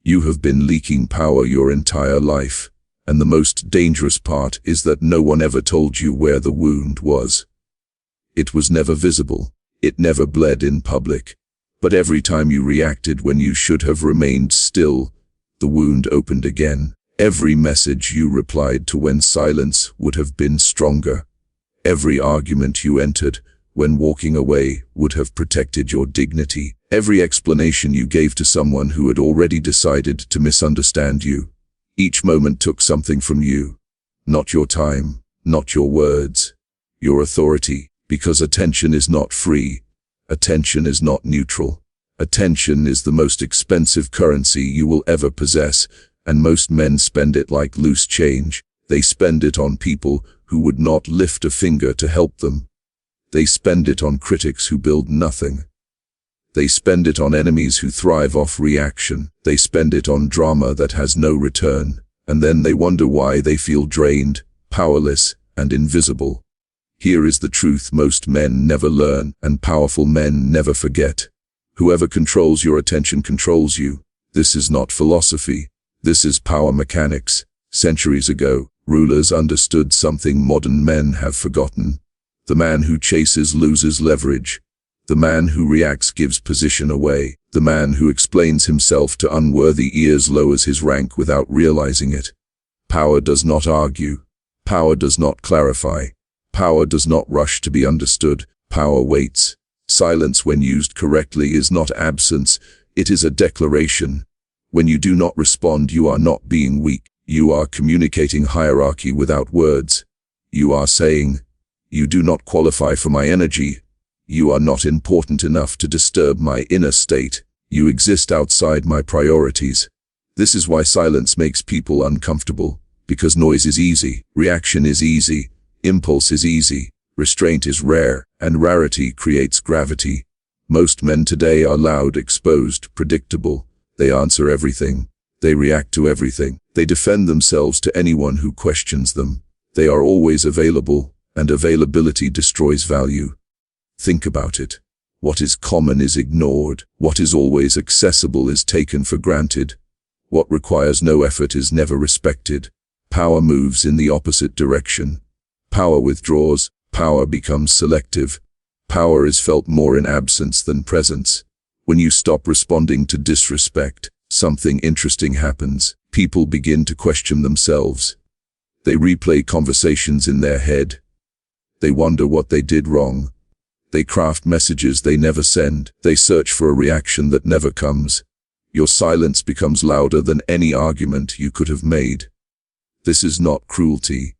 You have been leaking power your entire life, and the most dangerous part is that no one ever told you where the wound was. It was never visible, it never bled in public, but every time you reacted when you should have remained still, the wound opened again. Every message you replied to when silence would have been stronger. Every argument you entered when walking away would have protected your dignity. Every explanation you gave to someone who had already decided to misunderstand you. Each moment took something from you. Not your time, not your words, your authority, because attention is not free. Attention is not neutral. Attention is the most expensive currency you will ever possess, and most men spend it like loose change. They spend it on people who would not lift a finger to help them. They spend it on critics who build nothing. They spend it on enemies who thrive off reaction. They spend it on drama that has no return, and then they wonder why they feel drained, powerless, and invisible. Here is the truth most men never learn, and powerful men never forget. Whoever controls your attention controls you. This is not philosophy. This is power mechanics. Centuries ago, rulers understood something modern men have forgotten. The man who chases loses leverage. The man who reacts gives position away. The man who explains himself to unworthy ears lowers his rank without realizing it. Power does not argue. Power does not clarify. Power does not rush to be understood. Power waits. Silence, when used correctly, is not absence. It is a declaration. When you do not respond, you are not being weak. You are communicating hierarchy without words. You are saying, "You do not qualify for my energy. You are not important enough to disturb my inner state. You exist outside my priorities." This is why silence makes people uncomfortable, because noise is easy, reaction is easy, impulse is easy, restraint is rare, and rarity creates gravity. Most men today are loud, exposed, predictable. They answer everything. They react to everything. They defend themselves to anyone who questions them. They are always available, and availability destroys value. Think about it. What is common is ignored. What is always accessible is taken for granted. What requires no effort is never respected. Power moves in the opposite direction. Power withdraws. Power becomes selective. Power is felt more in absence than presence. When you stop responding to disrespect, something interesting happens. People begin to question themselves. They replay conversations in their head. They wonder what they did wrong. They craft messages they never send. They search for a reaction that never comes. Your silence becomes louder than any argument you could have made. This is not cruelty.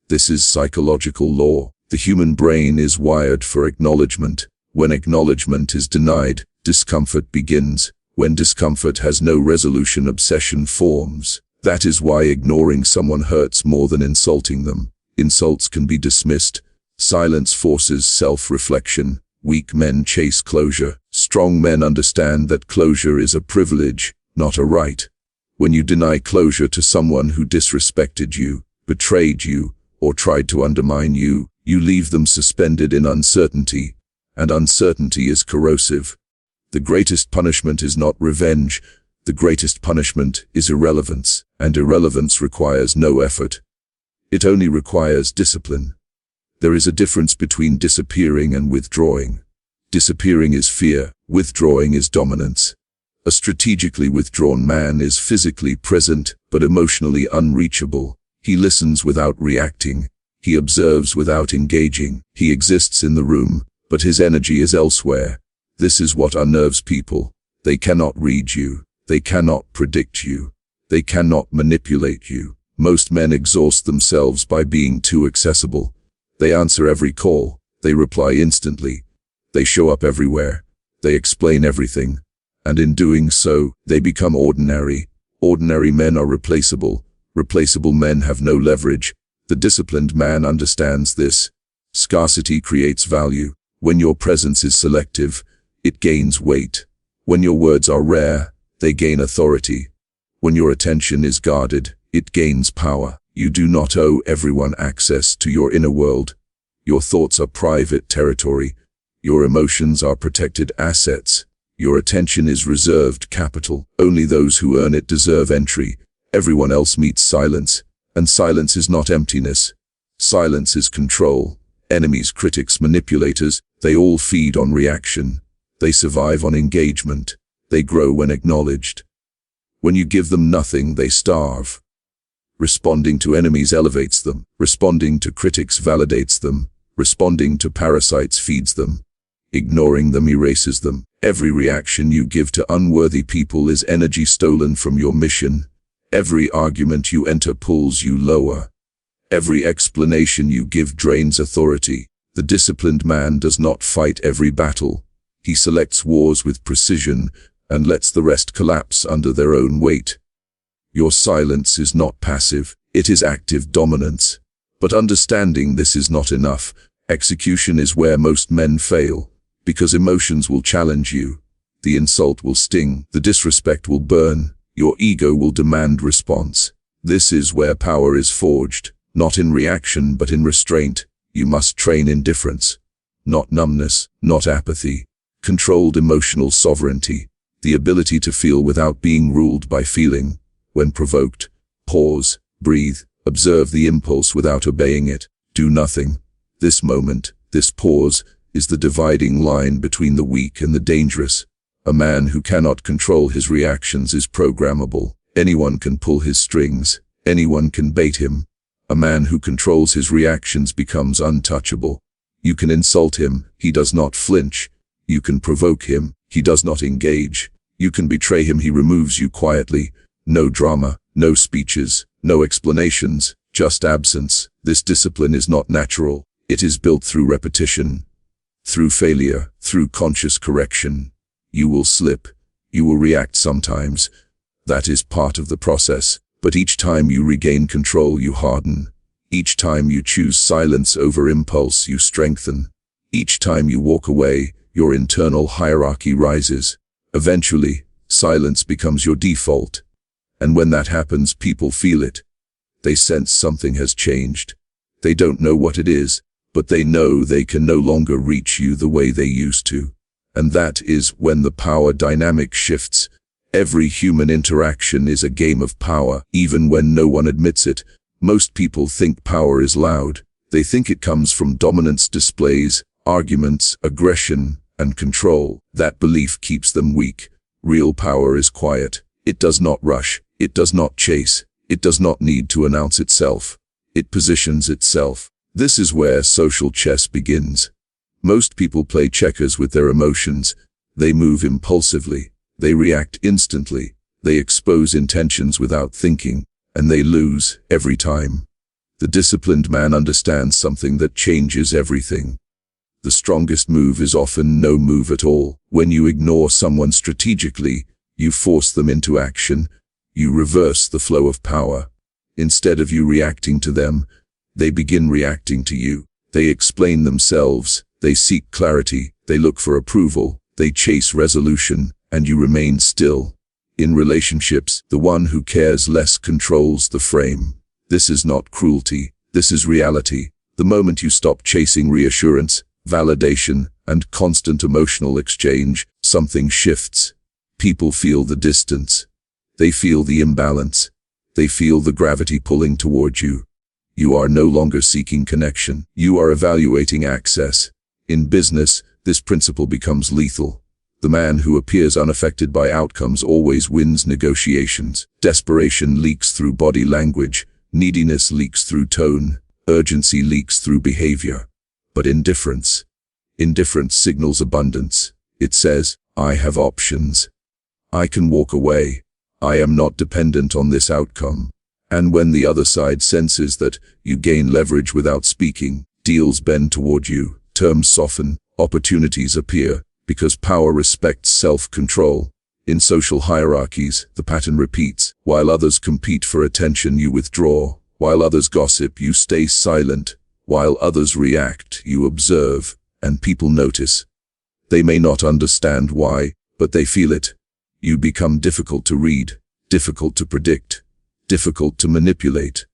This is psychological law. The human brain is wired for acknowledgement. When acknowledgement is denied, discomfort begins. When discomfort has no resolution, obsession forms. That is why ignoring someone hurts more than insulting them. Insults can be dismissed. Silence forces self-reflection. Weak men chase closure. Strong men understand that closure is a privilege, not a right. When you deny closure to someone who disrespected you, betrayed you, or tried to undermine you, you leave them suspended in uncertainty, and uncertainty is corrosive. The greatest punishment is not revenge. The greatest punishment is irrelevance, and irrelevance requires no effort. It only requires discipline. There is a difference between disappearing and withdrawing. Disappearing is fear, withdrawing is dominance. A strategically withdrawn man is physically present, but emotionally unreachable. He listens without reacting. He observes without engaging. He exists in the room, but his energy is elsewhere. This is what unnerves people. They cannot read you. They cannot predict you. They cannot manipulate you. Most men exhaust themselves by being too accessible. They answer every call. They reply instantly. They show up everywhere. They explain everything. And in doing so, they become ordinary. Ordinary men are replaceable. Replaceable men have no leverage. The disciplined man understands this. Scarcity creates value. When your presence is selective, it gains weight. When your words are rare, they gain authority. When your attention is guarded, it gains power. You do not owe everyone access to your inner world. Your thoughts are private territory. Your emotions are protected assets. Your attention is reserved capital. Only those who earn it deserve entry. Everyone else meets silence, and silence is not emptiness. Silence is control. Enemies, critics, manipulators, they all feed on reaction. They survive on engagement. They grow when acknowledged. When you give them nothing, they starve. Responding to enemies elevates them. Responding to critics validates them. Responding to parasites feeds them. Ignoring them erases them. Every reaction you give to unworthy people is energy stolen from your mission. Every argument you enter pulls you lower. Every explanation you give drains authority. The disciplined man does not fight every battle. He selects wars with precision and lets the rest collapse under their own weight. Your silence is not passive, it is active dominance. But understanding this is not enough. Execution is where most men fail, because emotions will challenge you. The insult will sting, the disrespect will burn, your ego will demand response. This is where power is forged, not in reaction but in restraint. You must train indifference, not numbness, not apathy. Controlled emotional sovereignty, the ability to feel without being ruled by feeling. When provoked, pause, breathe, observe the impulse without obeying it. Do nothing. This moment, this pause, is the dividing line between the weak and the dangerous. A man who cannot control his reactions is programmable. Anyone can pull his strings. Anyone can bait him. A man who controls his reactions becomes untouchable. You can insult him, he does not flinch. You can provoke him, he does not engage. You can betray him, he removes you quietly. No drama, no speeches, no explanations, just absence. This discipline is not natural. It is built through repetition, through failure, through conscious correction. You will slip. You will react sometimes. That is part of the process. But each time you regain control, you harden. Each time you choose silence over impulse, you strengthen. Each time you walk away, your internal hierarchy rises. Eventually, silence becomes your default. And when that happens, people feel it. They sense something has changed. They don't know what it is, but they know they can no longer reach you the way they used to. And that is when the power dynamic shifts. Every human interaction is a game of power, even when no one admits it. Most people think power is loud. They think it comes from dominance displays, arguments, aggression, and control. That belief keeps them weak. Real power is quiet. It does not rush. It does not chase. It does not need to announce itself. It positions itself. This is where social chess begins. Most people play checkers with their emotions. They move impulsively. They react instantly. They expose intentions without thinking, and they lose every time. The disciplined man understands something that changes everything. The strongest move is often no move at all. When you ignore someone strategically, you force them into action. You reverse the flow of power. Instead of you reacting to them, they begin reacting to you. They explain themselves. They seek clarity. They look for approval. They chase resolution, and you remain still. In relationships, the one who cares less controls the frame. This is not cruelty. This is reality. The moment you stop chasing reassurance, validation, and constant emotional exchange, something shifts. People feel the distance. They feel the imbalance. They feel the gravity pulling toward you. You are no longer seeking connection. You are evaluating access. In business, this principle becomes lethal. The man who appears unaffected by outcomes always wins negotiations. Desperation leaks through body language. Neediness leaks through tone. Urgency leaks through behavior. But indifference signals abundance. It says, I have options. I can walk away. I am not dependent on this outcome. And when the other side senses that, you gain leverage without speaking. Deals bend toward you, terms soften, opportunities appear, because power respects self-control. In social hierarchies, the pattern repeats. While others compete for attention, you withdraw. While others gossip, you stay silent. While others react, you observe, and people notice. They may not understand why, but they feel it. You become difficult to read, difficult to predict, difficult to manipulate.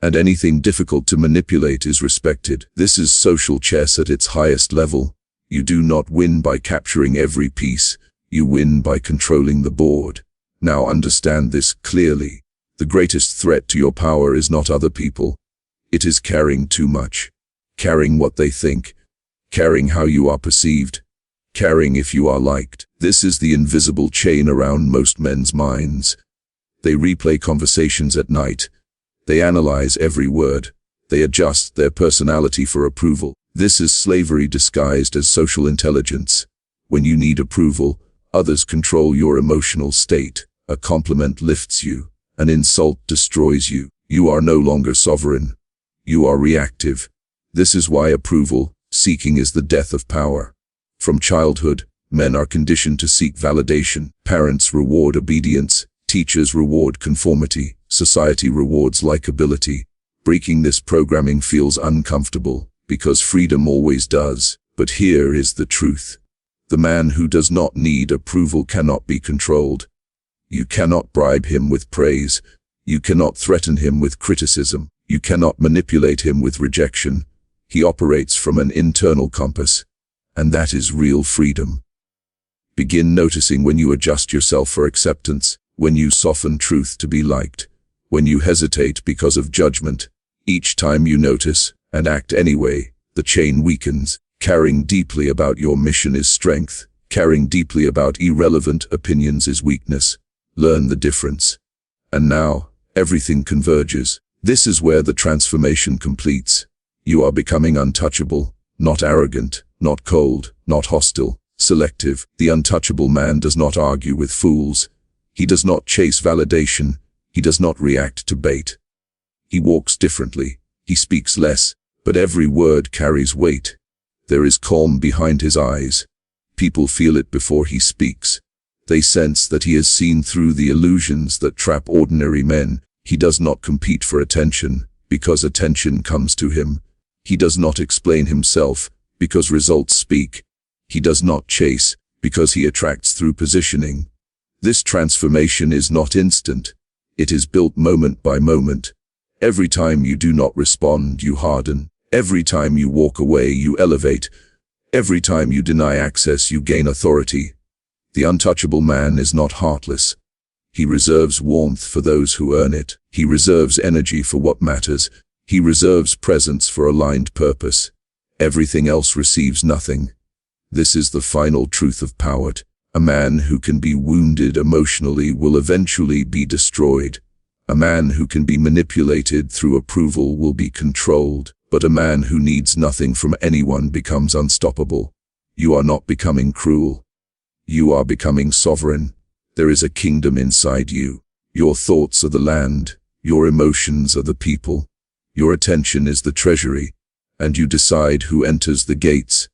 And anything difficult to manipulate is respected. This is social chess at its highest level. You do not win by capturing every piece. You win by controlling the board. Now understand this clearly. The greatest threat to your power is not other people. It is caring too much. Caring what they think. Caring how you are perceived. Caring if you are liked. This is the invisible chain around most men's minds. They replay conversations at night. They analyze every word. They adjust their personality for approval. This is slavery disguised as social intelligence. When you need approval, others control your emotional state. A compliment lifts you. An insult destroys you. You are no longer sovereign. You are reactive. This is why approval seeking is the death of power. From childhood, men are conditioned to seek validation. Parents reward obedience. Teachers reward conformity. Society rewards likability. Breaking this programming feels uncomfortable, because freedom always does. But here is the truth. The man who does not need approval cannot be controlled. You cannot bribe him with praise. You cannot threaten him with criticism. You cannot manipulate him with rejection. He operates from an internal compass, and that is real freedom. Begin noticing when you adjust yourself for acceptance, when you soften truth to be liked, when you hesitate because of judgment. Each time you notice, and act anyway, the chain weakens. Caring deeply about your mission is strength. Caring deeply about irrelevant opinions is weakness. Learn the difference. And now, everything converges. This is where the transformation completes. You are becoming untouchable, not arrogant, not cold, not hostile, selective. The untouchable man does not argue with fools. He does not chase validation. He does not react to bait. He walks differently. He speaks less, but every word carries weight. There is calm behind his eyes. People feel it before he speaks. They sense that he has seen through the illusions that trap ordinary men. He does not compete for attention, because attention comes to him. He does not explain himself, because results speak. He does not chase, because he attracts through positioning. This transformation is not instant. It is built moment by moment. Every time you do not respond, you harden. Every time you walk away, you elevate. Every time you deny access, you gain authority. The untouchable man is not heartless. He reserves warmth for those who earn it. He reserves energy for what matters. He reserves presence for aligned purpose. Everything else receives nothing. This is the final truth of power. A man who can be wounded emotionally will eventually be destroyed. A man who can be manipulated through approval will be controlled. But a man who needs nothing from anyone becomes unstoppable. You are not becoming cruel. You are becoming sovereign. There is a kingdom inside you. Your thoughts are the land. Your emotions are the people. Your attention is the treasury. And you decide who enters the gates.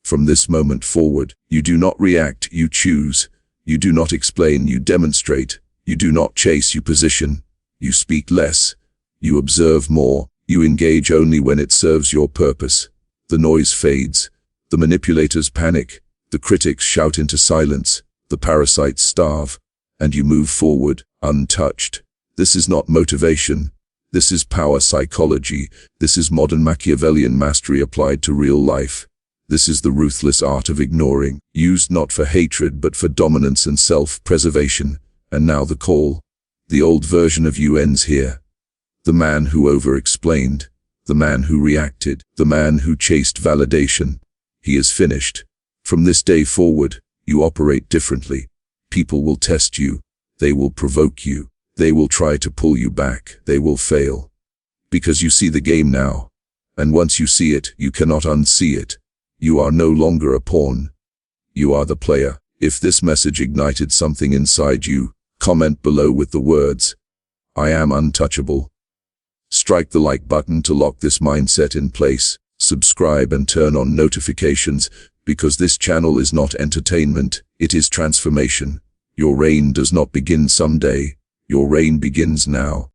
From this moment forward, you do not react, you choose. You do not explain, you demonstrate. You do not chase, you position. You speak less. You observe more. You engage only when it serves your purpose. The noise fades. The manipulators panic. The critics shout into silence. The parasites starve. And you move forward, untouched. This is not motivation. This is power psychology. This is modern Machiavellian mastery applied to real life. This is the ruthless art of ignoring, used not for hatred but for dominance and self-preservation. And now the call. The old version of you ends here. The man who over-explained, the man who reacted, the man who chased validation. He is finished. From this day forward, you operate differently. People will test you. They will provoke you. They will try to pull you back. They will fail. Because you see the game now. And once you see it, you cannot unsee it. You are no longer a pawn. You are the player. If this message ignited something inside you, comment below with the words, "I am untouchable." Strike the like button to lock this mindset in place. Subscribe and turn on notifications, because this channel is not entertainment, it is transformation. Your reign does not begin someday. Your reign begins now.